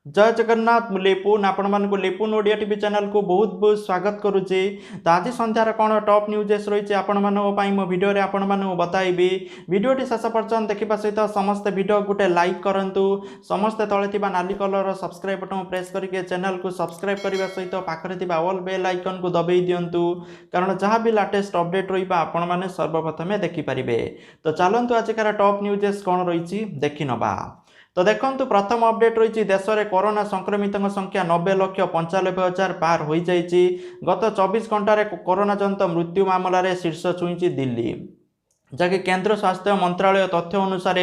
जय जगन्नाथ लिपुन आपण मानक लिपुन ओडिया टीवी चैनल को बहुत बहुत स्वागत करुच्ची। तो आज संध्यार कौन टॉप न्यूजेस रही आपण मो वीडियो रे आपण मानक बताइबी। वीडियोटी शेष पर्यंत देखा सहित समस्त वीडियो गोटे लाइक करूँ। समस्ते तले नाली कलर सब्सक्राइब बटन प्रेस करके चैनल को सब्सक्राइब करने सहित पाखे ऑल बेल आइकन को दबाई दिंतु, कारण जहाँ भी लेटेस्ट अपडेट रहा मैंने सर्वप्रथमे देखिपारे। तो चलतु आजिकार टॉप न्यूजेस कौन रही देखि नबा। तो देखंतु प्रथम अपडेट रही देश में कोरोना संक्रमित संख्या 90,95,000 पार हो जाइए। गत 24 घंटे कोरोना जनित मृत्यु मामलें शीर्ष छुई दिल्ली, जहाँकि केंद्र स्वास्थ्य मंत्रालय तथ्य अनुसार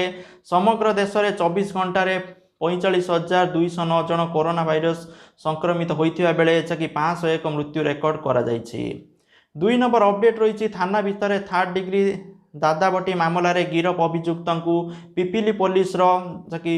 समग्र देश में 24 घंटे 45,209 जन कोरोना भाइरस संक्रमित होता बेले जहाँकि 501 मृत्यु रेकर्ड कर। 2 नंबर अपडेट रही थाना भितर 3rd डिग्री दादाबटी मामलें गिरफ अभियुक्त पिपिली पुलिस कि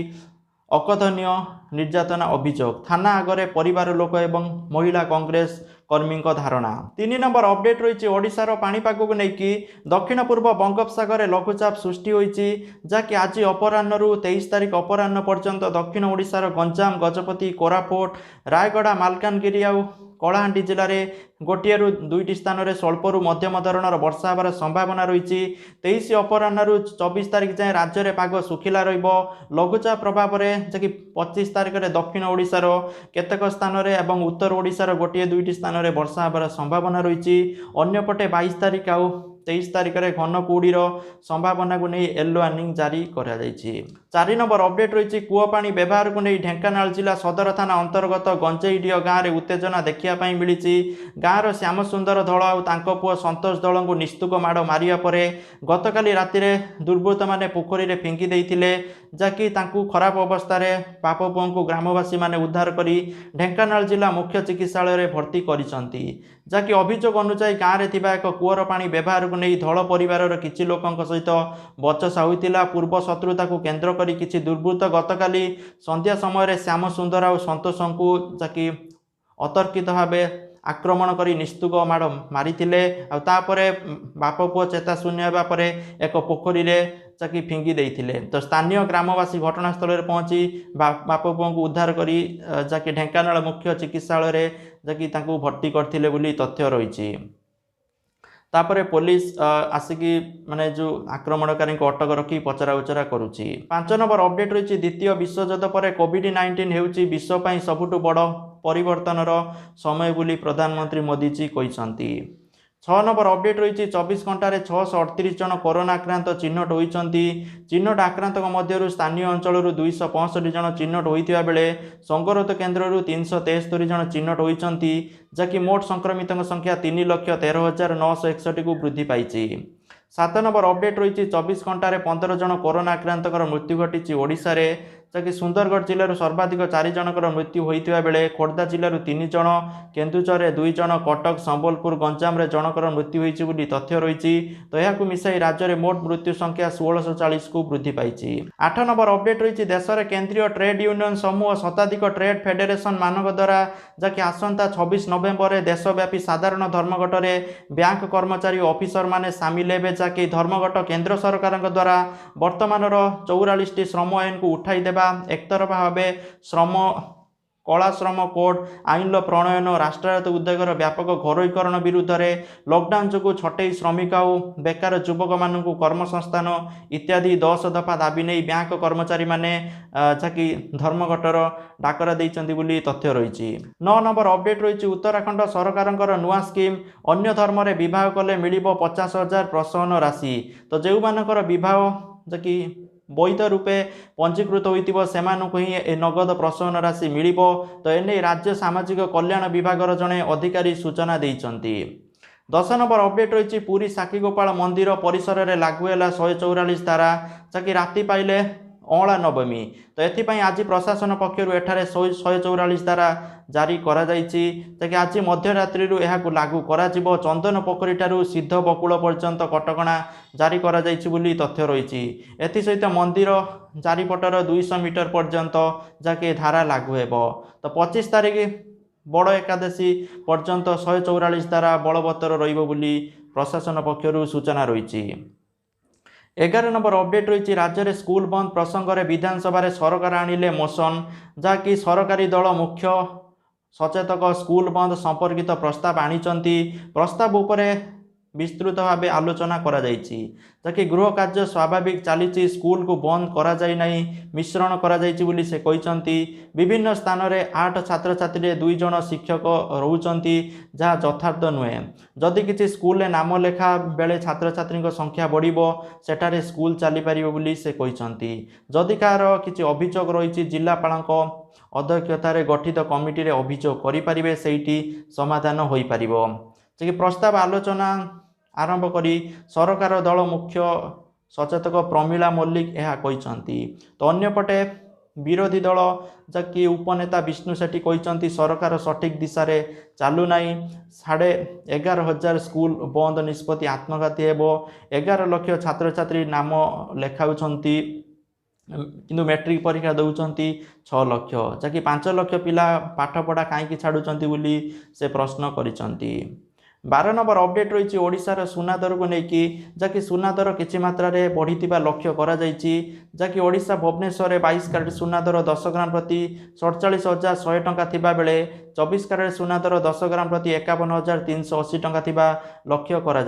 अकथनीय निर्यातना अभियोग थाना आगे परिवार लोक एवं महिला कांग्रेस कर्मी धारणा। 3 नंबर अपडेट रही ओडिशार पाणीपाग को लेकिन दक्षिण पूर्व बंगोपसागर लघुचाप सृष्टि होती, जहाँकि आज अपराह्न 23 तारिख अपराह्न पर्यंत दक्षिण ओडिशार गंजाम गजपति कोरापुट रायगड़ा मालकानगिरी आउ कलाहांडी जिले में गोटे रु 2टी स्थान में स्वल्परू मध्यम धरणर वर्षा होबार संभावना रही। 23 अपराह्न 24 तारिख जाए राज्य में पाग सुखिला लघुचाप प्रभाव में जैकि 25 तारिख में दक्षिण ओडिशार केतेक स्थान में उत्तर ओडिशार गोटे 2टी स्थान में वर्षा होबार संभावना रही। अन्यपटे 22 तारिख आउ 23 तारिख में घन कुहुड़ीर संभावना को नहीं येलो वार्निंग जारी कर। 4 नंबर अपडेट रही कूपपानी व्यवहार को नहीं ढेंकानाल जिला सदर थाना अंतर्गत गंजेईडीह गाँव में उत्तेजना देखा मिली। गाँवर श्याम सुंदर दल और पुओ संतोष दल को निस्तुक माड़ मारिया परे गतकाली राति दुर्बृत्त मैंने पोखरी में फिंगी देते, जहाँकि खराब अवस्था बाप पुओं को ग्रामवासी मैंने उद्धार कर ढेंकानाल जिला मुख्य चिकित्सालय भर्ती कर। जहाँकि अभियोग अनुसार गाँव में एक कूअर पानी व्यवहार को नहीं धल परिवार किसी लोकों सहित बचसा होता। पूर्व शत्रुता को केन्द्र कर किसी दुर्बृत्त गतकाली संध्या समय श्याम सुंदर और सतोष को जहाँकि अतर्कित भाव आक्रमण कर निस्तुक माड़ मारी बाप पुओ चेता शून्य होगापर एक पोखरी में जहाँकि फिंगी देते। तो स्थानीय ग्रामवासी घटनास्थल में पहुंची बाप पुओं को उद्धार कर जहाँकि ढेंकानाल मुख्य चिकित्सालय जहाँकि भर्ती करते तथ्य रही। तापर पुलिस आसिकी माने जो आक्रमणकारी को अटक रखी पचरा उचरा करुच्ची। 5 नंबर अपडेट रही द्वितीय विश्वयुद्ध पर कोविड-19 होउची विश्व सबुठु बड़ परिवर्तनर समय बोली प्रधानमंत्री मोदी जी कहते। 6 नंबर अपडेट रही 24 घंटे 638 जन कोरोना आक्रांत चिन्हट होती। चिन्हट आक्रांत मध्य स्थानीय अंचल 265 जन चिन्हट होता बेले संगरोध केन्द्र 373 जन चिन्हट होती, जहाँकि मोट संक्रमित संख्या 3,13,961 को वृद्धि पाई। 7 नंबर अपडेट रही 24 घंटे 15 जन कोरोना आक्रांत मृत्यु घटी ओडिशा रे, जहाँकि सुंदरगढ़ जिलूर सर्वाधिक 4 जनकर मृत्यु होता बेले खोर्धा जिलूर 3 जन, केन्दुझर 2 जन, कटक संबलपुर गंजाम जनकर मृत्यु होती तथ्य रही। तो यह मिसाई राज्य में मोट मृत्यु संख्या 1640 को वृद्धि पाई। 8 नंबर अपडेट रही देश में केंद्रीय ट्रेड यूनियन समूह शताधिक ट्रेड फेडरेशन मान द्वारा जहाँकि आसंता 26 नवेम्बर में देशव्यापी साधारण धर्मघट में बैंक कर्मचारी और ऑफिसर माने सामिल हेबे, जहाँकि धर्मघट केंद्र सरकार द्वारा वर्तमान 44टी श्रम आईन को उठाई देबा, एकतरफा भाव श्रम कला श्रम कोड आईन प्रणयन, राष्ट्रायत्त उद्योगर व्यापक घरोईकरण विरुद्ध में लॉकडाउन जो छटई श्रमिक और बेकार युवक मान कर्मसंस्थान इत्यादि 10 दफा दाबी नहीं बैंक कर्मचारी माने जहाँकि धर्मघटर डाकरा देइचंदी बोली तथ्य रही। 9 नंबर अपडेट रही उत्तराखंड सरकार नुआ स्कीम अन्य धर्म रे विवाह कले मिलिबो 50,000 प्रोत्साहन राशि। तो जो मानकर विवाह जहाँकि वैध रूपे पंजीकृत होइतिबो सेमानकु ही नगद प्रोत्साहन राशि मिलिबो। तो एने राज्य सामाजिक कल्याण विभाग जड़े अधिकारी सूचना देइचंती। 10 नंबर अपडेट रही पुरी साक्षीगोपाल मंदिर परिसर में लागू है 144 धारा, जहाँकि राति पाइले अँला नवमी। तो एथिपाई आज प्रशासन पक्षर एठारे 144 धारा जारी करा जाइछि, जहाँकि आज मध्यरात्रि यह लागू करा जिवो। चंदन पोखरी ठारू सिद्ध बकुल पर्यंत कटकणा जारी करा जाइछि बोली तथ्य रही। एसहित मंदिर चारिपटर 200 मीटर पर्यंत जहाँकि धारा लागू हेबो। तो 25 तारिख बड़ एकादशी पर्यंत 144 धारा बलवत्तर रहिबो बोली प्रशासन पक्षर सूचना रही। 11 नंबर अपडेट रही राज्य में स्कूल बंद प्रसंग में विधानसभा सरकार आणिले मोशन जहाँकि सरकारी दल मुख्य सचेतक स्कूल बंद संपर्कित प्रस्ताव आनिचंती प्रस्ताव उपरे विस्तृत भाव आलोचना करा जायछि जहाँकि गृह कार्य स्वाभाविक चली स्कूल को बंद करा जाय नहीं मिश्रण करा जायछि बोली से कहिसंती विभिन्न स्थान में 8 छात्र छात्री 2 जन शिक्षक रहउचंती जहाँ यथार्थ नुहे जदि किसी स्कूल नाम लेखा बेले छात्र छात्री संख्या बढ़िबो सेठारे स्कूल चली पारिबो बोली से कहिसंती जदि कार किसी अभियोग रही जिलापालको अध्यक्षतार गठित कमिटी रे अभियोग करि पारिबे सेठी समाधान होई पारिबो जे प्रस्ताव आलोचना आरंभ करी सरकार दल मुख्य सचेतक प्रमिला मल्लिक यह कहिसंती तो अन्यपटे विरोधी दल जबकि उपनेता विष्णु सेठी कहिसंती सरकार सठिक दिशा रे चालू नाही 11,500 स्कूल बंद निष्पत्ति आत्मघाती हेबो 11 लाख छात्र छात्री नाम लेखाउछंती किंतु मैट्रिक परीक्षा दौरान 6 लाख जहाँकि 5 लाख पिला पाठपढ़ा कहीं छाड़ुंट बोली से प्रश्न करिसंती 12 नंबर अपडेट रही ओडिशार सुना दर को लेकिन जहाँकि सुना दर किसी मात्रा बढ़ी लक्ष्य करा जहाँकि ओडिशा भुवनेश्वर 22 कैरेट सुना दर 10 ग्राम प्रति 47,100 टंका थिबा बेले 24 कैरेट सुना दर 10 ग्राम प्रति 51,380 टंका थिबा लक्ष्य करा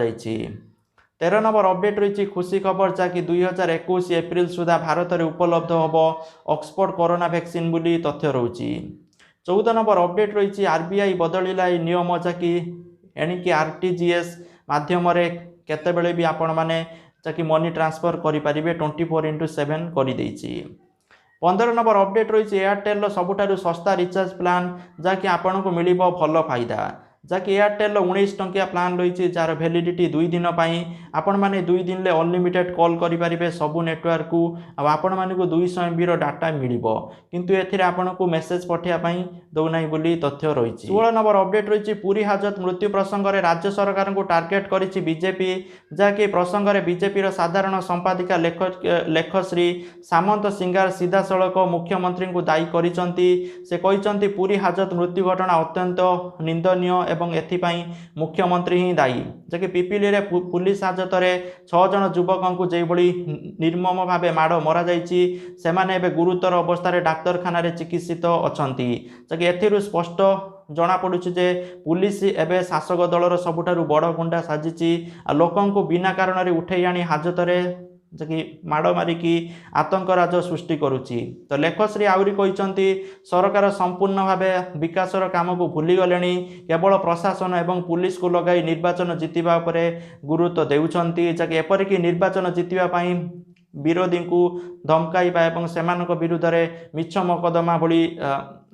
13 नंबर अपडेट रही खुशी खबर जहाँकि 2021 एप्रिल सुधा भारत में उपलब्ध हम ऑक्सफोर्ड कोरोना वैक्सीन बोली तथ्य रही 14 नंबर अपडेट रही आरबीआई बदलिला नियम जहाँकि एणिकी आरटीजीएस माध्यम केतेबेले भी आपण माने जहाँकि मनी ट्रांसफर करें 24/7 कर 15 नंबर अपडेट रही एयरटेल सबुठारु सस्ता रिचार्ज प्लान जहाँकि आपन को मिल भल फायदा जहाँकि एयरटेल 19 टंकिया प्लान रही जार वैलिडिटी 2 दिन आपण मैंने 2 दिन में अनलिमिटेड कॉल करेंगे सबू नेटवर्क को आपण मानक 200 MB डाटा मिल किंतु एथिरे आपण को मेसेज पठाइबाई दौना बोली तथ्य रही 16 नंबर अपडेट रही पुरी हाजत मृत्यु प्रसंग में राज्य सरकार को टार्गेट करिछि बीजेपी जहाँकि प्रसंग में बीजेपी साधारण संपादिका लेखश्री सामंत सिंगार सीधा सड़क मुख्यमंत्री को दायी करिसंती से कहिसंती पुरी हाजत मृत्यु घटना अत्यंत निंदनीय एवं एथिपाई मुख्यमंत्री ही दायी जहाँकि पिपिली रे पुलिस हाजत में 6 जन युवक को जेभली निर्मम भाव माड़ मरा जाइछि सेमाने एबे गुरुतर अवस्था डाक्तरखाना रे चिकित्सित अछंती जहाँकि एथिरु स्पष्ट जना पड़ुछि जे पुलिस एबे शासक दलर सबुठारु बड़ गुंडा साजिछि आ लोकन को बिना कारण रे उठै आनी हाजत रे जहाँकि माड़ मारिकी आतंक राज सृष्टि करुच्ची तो लेखश्री आहरी कहते सरकार संपूर्ण भाव विकासर काम को भूली गले केवल प्रशासन एवं पुलिस को लगाई निर्वाचन जितवा गुरुत्व देउछंती जहाँकि एपरिक निर्वाचन जितवाई विरोधी को धमकाइबा एवं सेमान विरुद्ध में मिछ मकदमा भली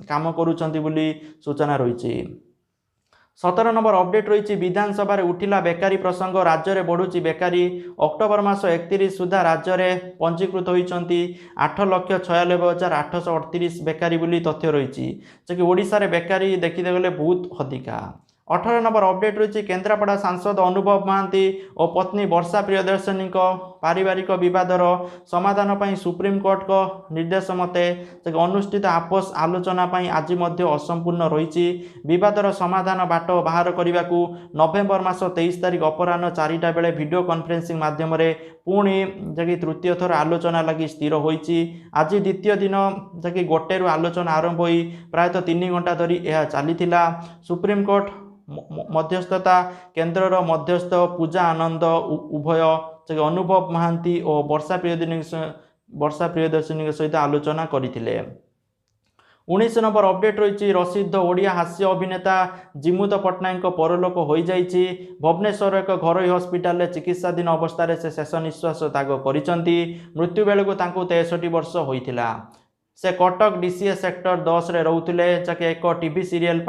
काम करुछंती बोली सूचना रही 17 नंबर अपडेट रही विधानसभा उठिला बेकारी प्रसंग राज्य में बढ़ुची बेकारी अक्टोबर मास 31 सुधा राज्य में पंजीकृत होती 8,96,838 बेकारी बोली तथ्य रही जहाँकि ओडिशा रे बेकारी देखते गले बहुत अधिका 18 नंबर अपडेट रही केन्द्रापड़ा सांसद अनुभव महांती और पत्नी वर्षा प्रियदर्शनी पारिवारिक विवादर समाधान पर सुप्रीमकोर्ट को निर्देश मते अनुष्ठित आपस आलोचना आज असंपूर्ण रही विवादर समाधान बाट बाहर करने को नवेम्बर मास 23 तारिख अपराह 4टा बेले वीडियो कॉन्फ्रेंसिंग माध्यम पुणी जहाँकि तृतीय थर आलोचना लगी स्थिर होती आज द्वितीय दिन जहाँकि 1 आलोचना आरंभ हो प्रायतः 3 घंटा धरी यह चली सुप्रीमकोर्ट मध्यस्थता केन्द्रर मध्यस्थ पूजा आनंद उभय अनुभव महांती और वर्षा प्रियदर्शनी सहित आलोचना करथिले 19 नंबर अपडेट रही प्रसिद्ध ओडिया हास्य अभिनेता जिमुत पट्टनायक परलोक हो जाइछि भुवनेश्वर एक घरोई हस्पिटाल चिकित्साधीन अवस्था से शेष निश्वास त्याग करिसंती मृत्यु बेलू 63 वर्ष होइथिला से कटक डीसीए सेक्टर 10 रे रहउथिले जहाँकि एक टीवी सीरियल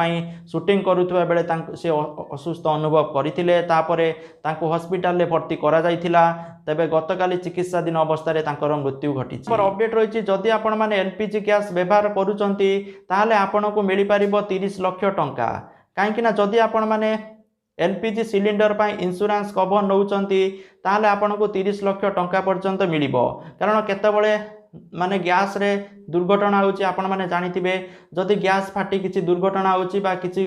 शूटिंग करुवा बेले से असुस्थ अनुभव करथिले तापरे तांको हॉस्पिटल भर्ती करा जाइथिला तेबे गतकाली चिकित्साधीन अवस्था रे तांकर मृत्यु घटी अपडेट रही जदि आपण माने एलपीजी गैस व्यवहार करूचंती ताहले आपण को मिल पारिबो 30 लाख टंका कहीं जदि आपण माने एलपीजी सिलिंडर पर इंश्योरेंस कवर नौचंती ताहले आपण को 30 लाख टंका पर्यंत मिलिबो कारण केतेबेले माने गैस रे दुर्घटना होची आपण माने जानिथिबे जदि गैस फाटी किसी दुर्घटना होची बा किसी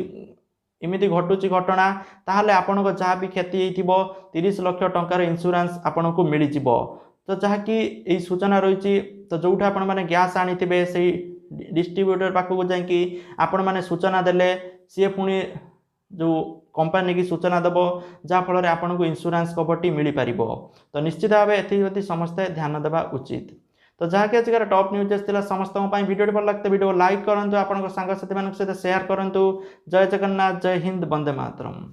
एमती घटुची घटना ताहले आपन को जहाँ भी क्षति होइथिबो 30 लाख टंकार इंश्योरेंस आपन को मिल जिवो। तो जहाँकि यही सूचना रही तो जोठा आपण मैंने गैस आनीथे से डिस्ट्रीब्यूटर पाखक जाकि आपण मैंने सूचना देले सी पुणी जो कंपनी की सूचना देव जहाँफल आपन को इंश्योरेंस कवरटी मिल पार। तो निश्चित भाव एथि समस्ते ध्यान देवा उचित। तो जहाँकि आज टॉप न्यूज था समस्त वीडियो भल लगता वीडियो लाइक करूँ, आपंक सांगसाथी सहित शेयर करूँ। जय जगन्नाथ, जय हिंद, वंदे मातरम।